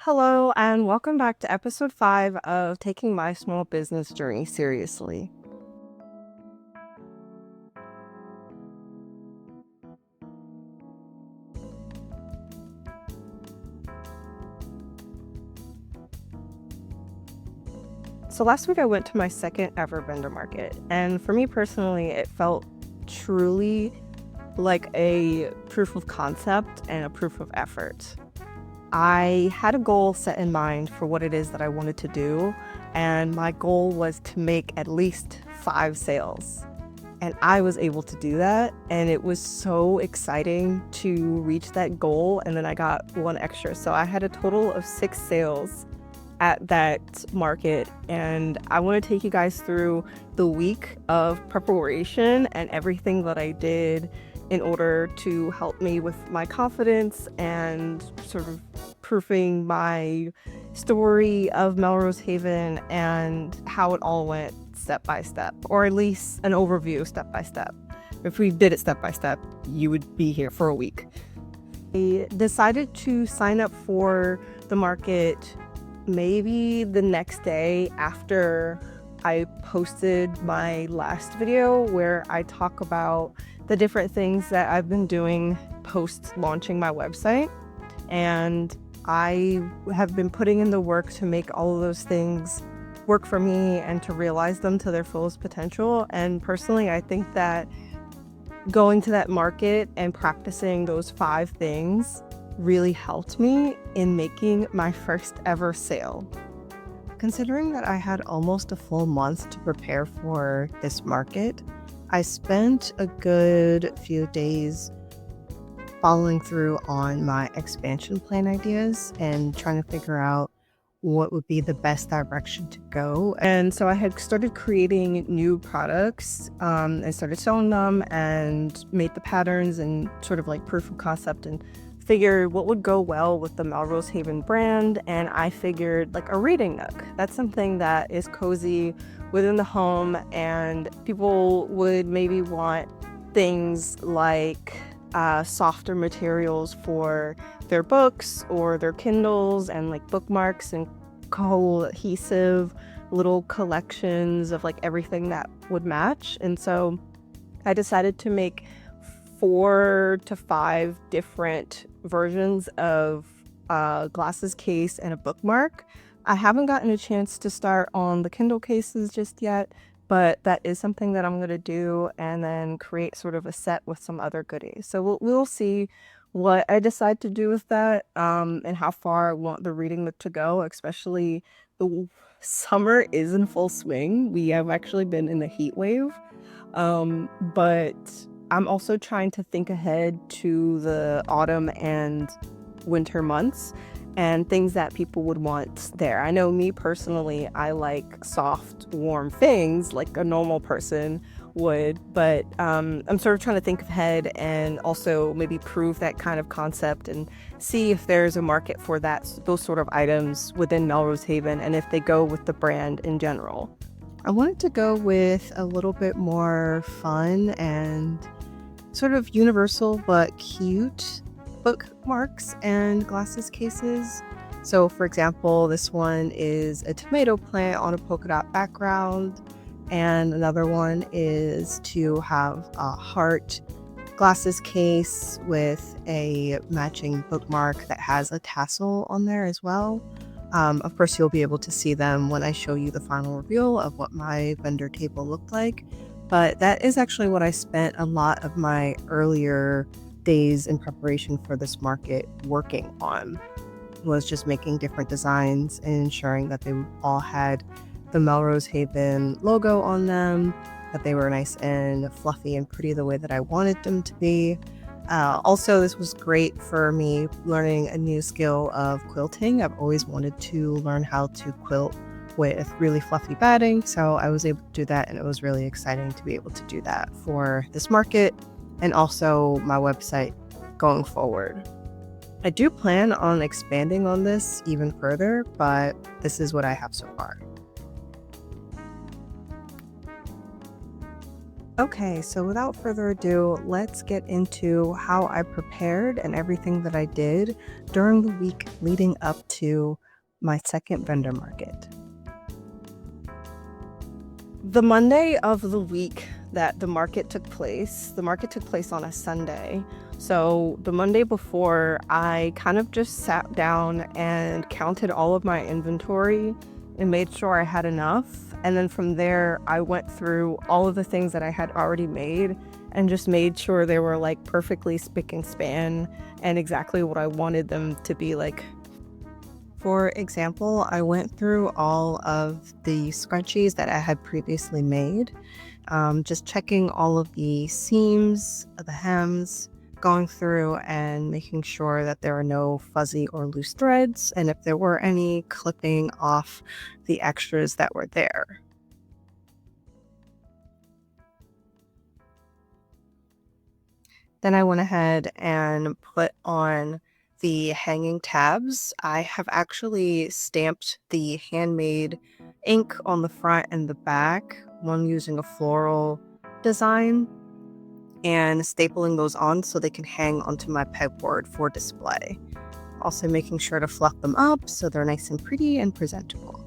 Hello, and welcome back to episode 5 of Taking My Small Business Journey Seriously. So last week I went to my second ever vendor market, and for me personally, it felt truly like a proof of concept and a proof of effort. I had a goal set in mind for what it is that I wanted to do, and my goal was to make at least 5 sales. And I was able to do that, and it was so exciting to reach that goal, and then I got one extra. So I had a total of 6 sales at that market, and I want to take you guys through the week of preparation and everything that I did in order to help me with my confidence and sort of proofing my story of Melrose Haven and how it all went step by step, or at least an overview step by step. If we did it step by step, you would be here for a week. I decided to sign up for the market maybe the next day after I posted my last video where I talk about the different things that I've been doing post launching my website. And I have been putting in the work to make all of those things work for me and to realize them to their fullest potential. And personally, I think that going to that market and practicing those 5 things really helped me in making my first ever sale. Considering that I had almost a full month to prepare for this market, I spent a good few days following through on my expansion plan ideas and trying to figure out what would be the best direction to go. And so I had started creating new products. I started selling them and made the patterns and sort of like proof of concept and figured what would go well with the Melrose Haven brand. And I figured like a reading nook. That's something that is cozy within the home, and people would maybe want things like softer materials for their books or their Kindles, and like bookmarks and cohesive little collections of like everything that would match. And so I decided to make 4 to 5 different versions of glasses case and a bookmark. I haven't gotten a chance to start on the Kindle cases just yet, but that is something that I'm going to do, and then create sort of a set with some other goodies. So we'll see what I decide to do with that, and how far I want the reading nook to go, especially the summer is in full swing. We have actually been in the heat wave, but I'm also trying to think ahead to the autumn and winter months and things that people would want there. I know me personally, I like soft, warm things like a normal person would, but I'm sort of trying to think ahead and also maybe prove that kind of concept and see if there's a market for those sort of items within Melrose Haven, and if they go with the brand in general. I wanted to go with a little bit more fun and sort of universal but cute bookmarks and glasses cases. So for example, this one is a tomato plant on a polka dot background, and another one is to have a heart glasses case with a matching bookmark that has a tassel on there as well. Of course, you'll be able to see them when I show you the final reveal of what my vendor table looked like. But that is actually what I spent a lot of my earlier days in preparation for this market working on, was just making different designs and ensuring that they all had the Melrose Haven logo on them, that they were nice and fluffy and pretty the way that I wanted them to be. Also, this was great for me learning a new skill of quilting. I've always wanted to learn how to quilt with really fluffy batting, so I was able to do that, and it was really exciting to be able to do that for this market and also my website going forward. I do plan on expanding on this even further, but this is what I have so far. Okay, so without further ado, let's get into how I prepared and everything that I did during the week leading up to my second vendor market. The Monday of the week that the market took place on a Sunday. So the Monday before, I kind of just sat down and counted all of my inventory and made sure I had enough. And then from there, I went through all of the things that I had already made and just made sure they were like perfectly spick and span and exactly what I wanted them to be like. For example, I went through all of the scrunchies that I had previously made, just checking all of the seams, the hems, going through and making sure that there are no fuzzy or loose threads, and if there were any, clipping off the extras that were there. Then I went ahead and put on the hanging tabs. I have actually stamped the handmade ink on the front and the back, one using a floral design, and stapling those on so they can hang onto my pegboard for display. Also making sure to fluff them up so they're nice and pretty and presentable.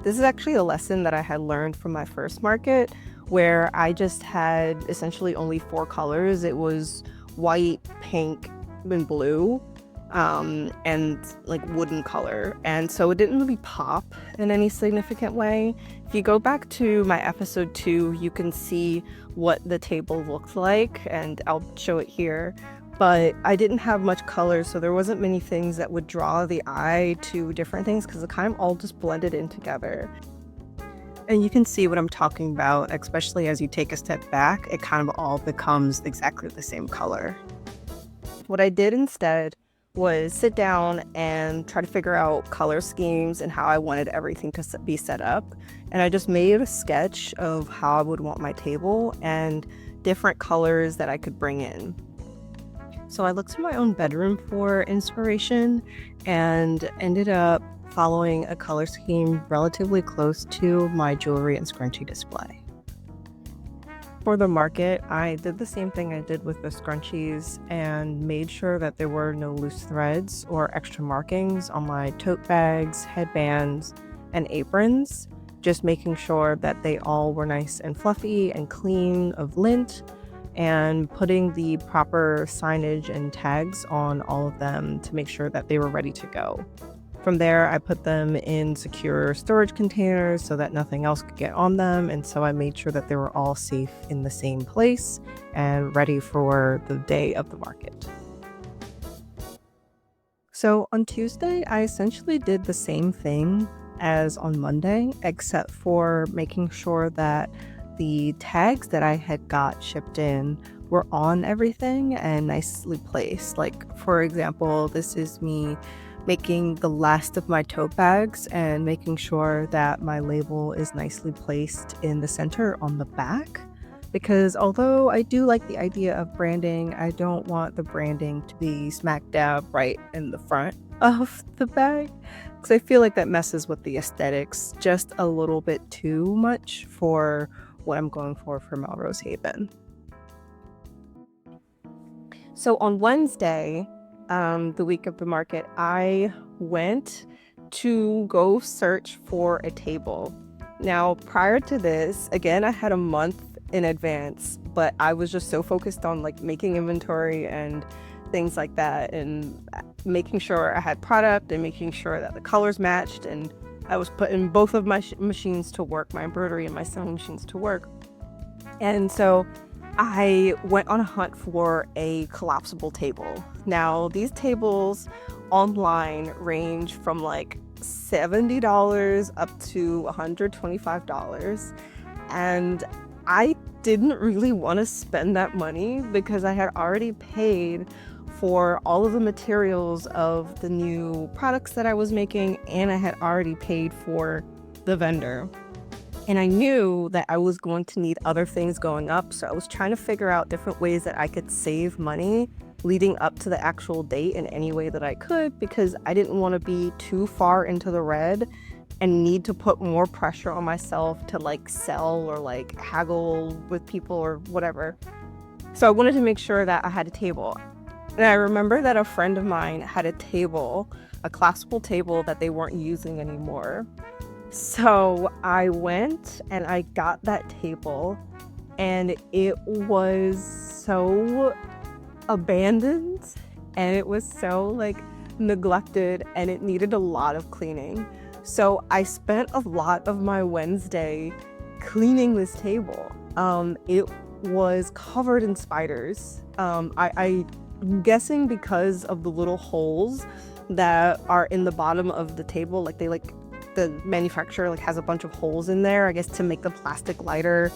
This is actually a lesson that I had learned from my first market, where I just had essentially only 4 colors. It was white, pink, and blue, and like wooden color. And so it didn't really pop in any significant way. If you go back to my episode 2, you can see what the table looked like, and I'll show it here. But I didn't have much color, so there wasn't many things that would draw the eye to different things because it kind of all just blended in together. And you can see what I'm talking about, especially as you take a step back, it kind of all becomes exactly the same color. What I did instead was sit down and try to figure out color schemes and how I wanted everything to be set up. And I just made a sketch of how I would want my table and different colors that I could bring in. So I looked to my own bedroom for inspiration and ended up following a color scheme relatively close to my jewelry and scrunchie display. For the market, I did the same thing I did with the scrunchies and made sure that there were no loose threads or extra markings on my tote bags, headbands, and aprons, just making sure that they all were nice and fluffy and clean of lint, and putting the proper signage and tags on all of them to make sure that they were ready to go. From there, I put them in secure storage containers so that nothing else could get on them, and so I made sure that they were all safe in the same place and ready for the day of the market. So on Tuesday, I essentially did the same thing as on Monday, except for making sure that the tags that I had got shipped in were on everything and nicely placed. Like, for example, this is me making the last of my tote bags and making sure that my label is nicely placed in the center on the back. Because although I do like the idea of branding, I don't want the branding to be smack dab right in the front of the bag, because I feel like that messes with the aesthetics just a little bit too much for what I'm going for Melrose Haven. So on Wednesday, the week of the market, I went to go search for a table. Now, prior to this, again, I had a month in advance, but I was just so focused on like making inventory and things like that, and making sure I had product and making sure that the colors matched, and I was putting both of my machines to work, my embroidery and my sewing machines to work. And so I went on a hunt for a collapsible table. Now, these tables online range from like $70 up to $125. And I didn't really want to spend that money because I had already paid for all of the materials of the new products that I was making, and I had already paid for the vendor. And I knew that I was going to need other things going up, so I was trying to figure out different ways that I could save money leading up to the actual date in any way that I could, because I didn't want to be too far into the red and need to put more pressure on myself to like sell or like haggle with people or whatever. So I wanted to make sure that I had a table. And I remember that a friend of mine had a table, a collapsible table that they weren't using anymore. So I went and I got that table, and it was so abandoned and it was so like neglected, and it needed a lot of cleaning. So I spent a lot of my Wednesday cleaning this table. It was covered in spiders. I'm guessing because of the little holes that are in the bottom of the table, like the manufacturer like has a bunch of holes in there, I guess, to make the plastic lighter.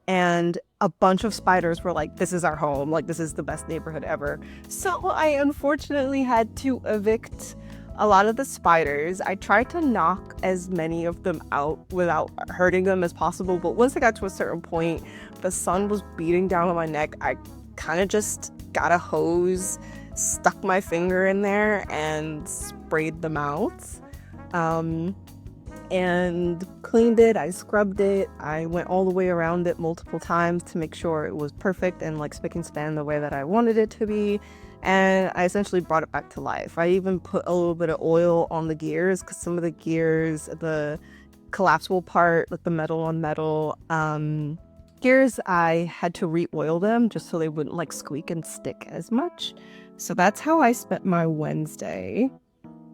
And a bunch of spiders were like, this is our home, like this is the best neighborhood ever. So I unfortunately had to evict a lot of the spiders. I tried to knock as many of them out without hurting them as possible, but once I got to a certain point, the sun was beating down on my neck. I kind of just got a hose, stuck my finger in there, and sprayed them out. And cleaned it. I scrubbed it. I went all the way around it multiple times to make sure it was perfect and like spick and span the way that I wanted it to be. And I essentially brought it back to life. I even put a little bit of oil on the gears, because some of the gears, the collapsible part, like the metal on metal gears, I had to re-oil them just so they wouldn't like squeak and stick as much. So that's how I spent my Wednesday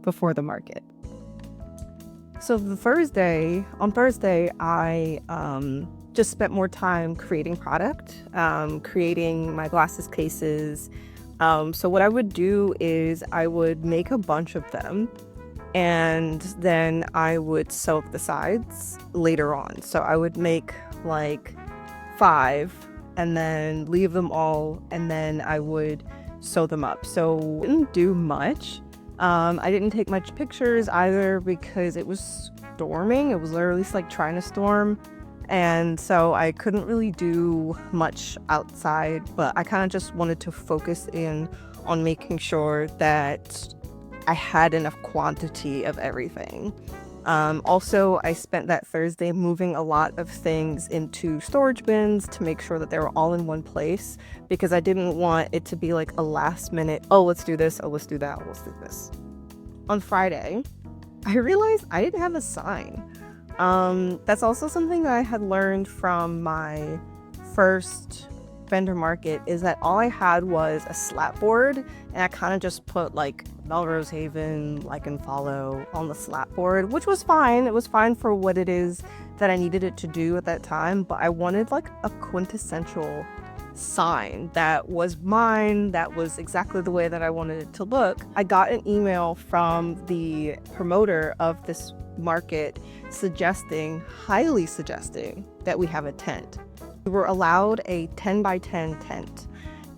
before the market. So on Thursday, I just spent more time creating product, creating my glasses cases. So what I would do is I would make a bunch of them, and then I would sew up the sides later on. So I would make like 5 and then leave them all, and then I would sew them up. So I didn't do much. I didn't take much pictures either because it was storming. It was literally like trying to storm. And so I couldn't really do much outside, but I kind of just wanted to focus in on making sure that I had enough quantity of everything. Also, I spent that Thursday moving a lot of things into storage bins to make sure that they were all in one place, because I didn't want it to be like a last minute, oh, let's do this, oh, let's do that, oh, let's do this. On Friday, I realized I didn't have a sign. That's also something that I had learned from my first vendor market, is that all I had was a slat board, and I kind of just put like Melrose Haven, like and follow on the slat board, which was fine. It was fine for what it is that I needed it to do at that time, but I wanted like a quintessential sign that was mine, that was exactly the way that I wanted it to look. I got an email from the promoter of this market highly suggesting that we have a tent. We were allowed a 10 by 10 tent.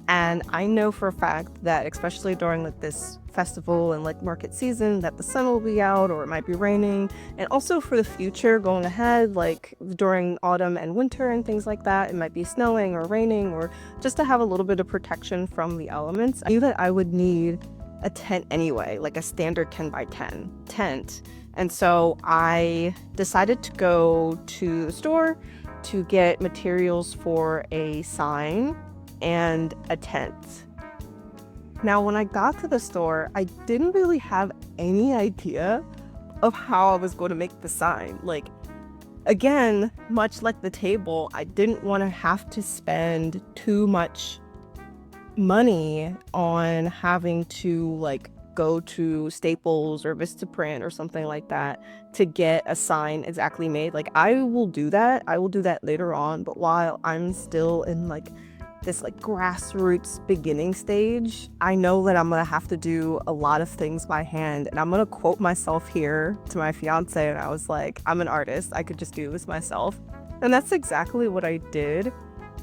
And I know for a fact that, especially during like this festival and like market season, that the sun will be out or it might be raining. And also for the future going ahead, like during autumn and winter and things like that, it might be snowing or raining, or just to have a little bit of protection from the elements. I knew that I would need a tent anyway, like a standard 10 by 10 tent. And so I decided to go to the store to get materials for a sign and a tent. Now, when I got to the store, I didn't really have any idea of how I was going to make the sign. Like, again, much like the table, I didn't want to have to spend too much money on having to like go to Staples or Vistaprint or something like that to get a sign exactly made. Like, I will do that later on, but while I'm still in like this like grassroots beginning stage, I know that I'm gonna have to do a lot of things by hand. And I'm gonna quote myself here to my fiance, and I was like, I'm an artist, I could just do this myself. And that's exactly what I did.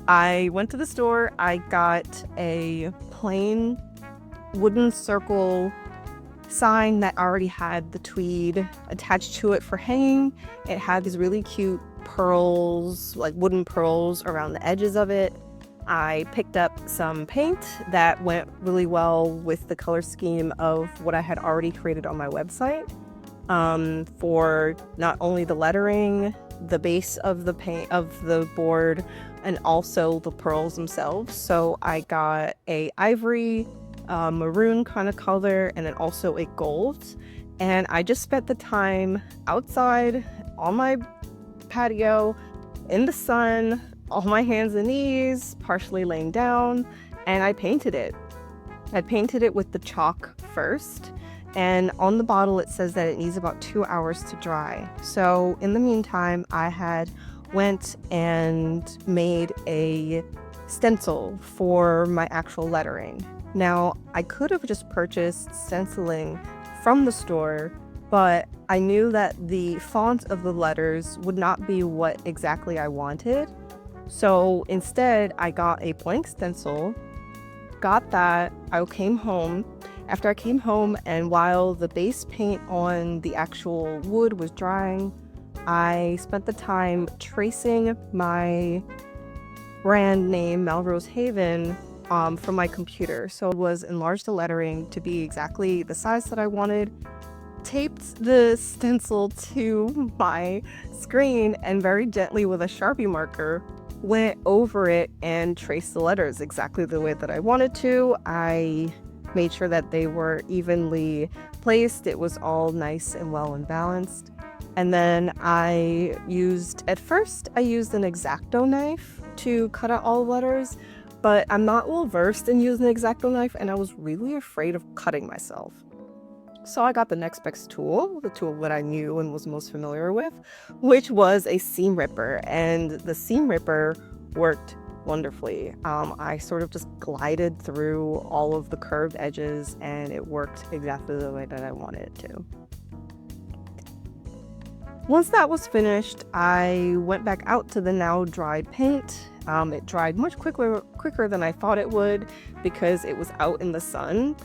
I went to the store, I got a plain wooden circle sign that already had the tweed attached to it for hanging. It had these really cute pearls, like wooden pearls around the edges of it. I picked up some paint that went really well with the color scheme of what I had already created on my website. for not only the lettering, the base of the paint of the board, and also the pearls themselves. So I got a ivory, maroon kind of color, and then also a gold. And I just spent the time outside on my patio in the sun, on my hands and knees, partially laying down, and I painted it. I painted it with the chalk first, and on the bottle it says that it needs about 2 hours to dry. So in the meantime, I had went and made a stencil for my actual lettering. Now, I could have just purchased stenciling from the store, but I knew that the font of the letters would not be what exactly I wanted. So instead, I got a blank stencil, got that. I came home. After I came home, and while the base paint on the actual wood was drying, I spent the time tracing my brand name, Melrose Haven, from my computer. So it was enlarged the lettering to be exactly the size that I wanted, taped the stencil to my screen, and very gently with a Sharpie marker went over it and traced the letters exactly the way that I wanted to. I made sure that they were evenly placed. It was all nice and well and balanced. And then at first I used an X-Acto knife to cut out all the letters, but I'm not well versed in using an X-Acto knife, and I was really afraid of cutting myself. So I got the next best tool, the tool that I knew and was most familiar with, which was a seam ripper. And the seam ripper worked wonderfully. I sort of just glided through all of the curved edges, and it worked exactly the way that I wanted it to. Once that was finished, I went back out to the now dried paint. It dried much quicker than I thought it would because it was out in the sun.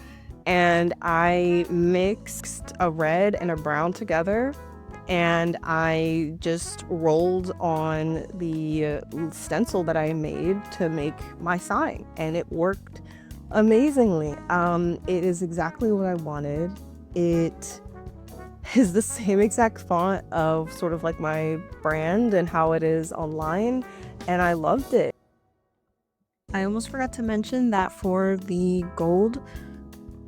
And I mixed a red and a brown together, and I just rolled on the stencil that I made to make my sign, and it worked amazingly. It is exactly what I wanted. It is the same exact font of sort of like my brand and how it is online, and I loved it. I almost forgot to mention that for the gold,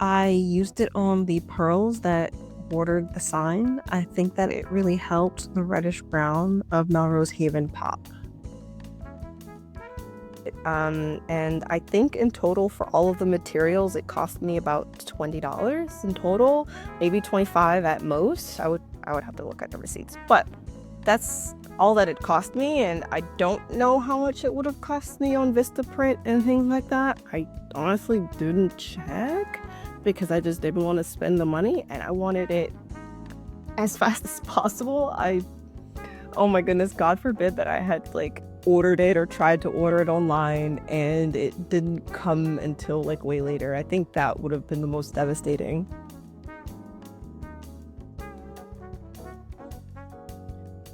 I used it on the pearls that bordered the sign. I think that it really helped the reddish brown of Melrose Haven pop. And I think in total for all of the materials, it cost me about $20 in total, maybe $25 at most. I would have to look at the receipts, but that's all that it cost me, and I don't know how much it would have cost me on Vistaprint and things like that. I honestly didn't check because I just didn't want to spend the money, and I wanted it as fast as possible. Oh my goodness, God forbid that I had ordered it or tried to order it online and it didn't come until way later. I think that would have been the most devastating.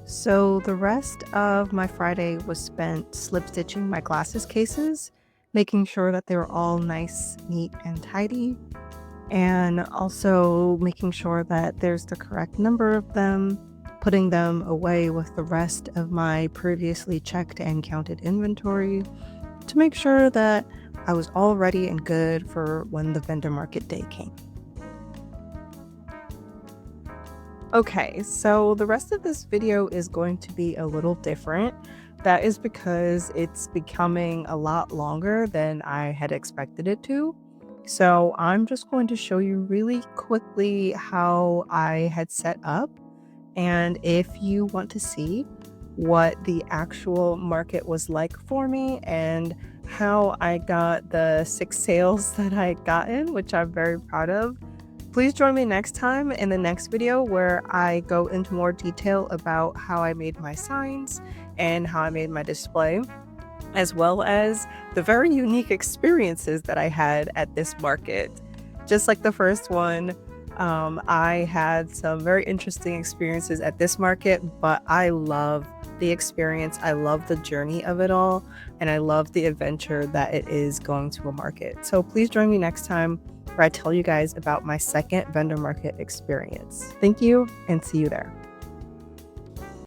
So the rest of my Friday was spent slip stitching my glasses cases, making sure that they were all nice, neat, and tidy, and also making sure that there's the correct number of them, putting them away with the rest of my previously checked and counted inventory to make sure that I was all ready and good for when the vendor market day came. Okay, so the rest of this video is going to be a little different. That is because it's becoming a lot longer than I had expected it to. So I'm just going to show you really quickly how I had set up. And if you want to see what the actual market was like for me and how I got the 6 sales that I gotten, which I'm very proud of, please join me next time in the next video where I go into more detail about how I made my signs and how I made my display, as well as the very unique experiences that I had at this market. Just like the first one, I had some very interesting experiences at this market, but I love the experience. I love the journey of it all, and I love the adventure that it is going to a market. So please join me next time where I tell you guys about my second vendor market experience. Thank you and see you there.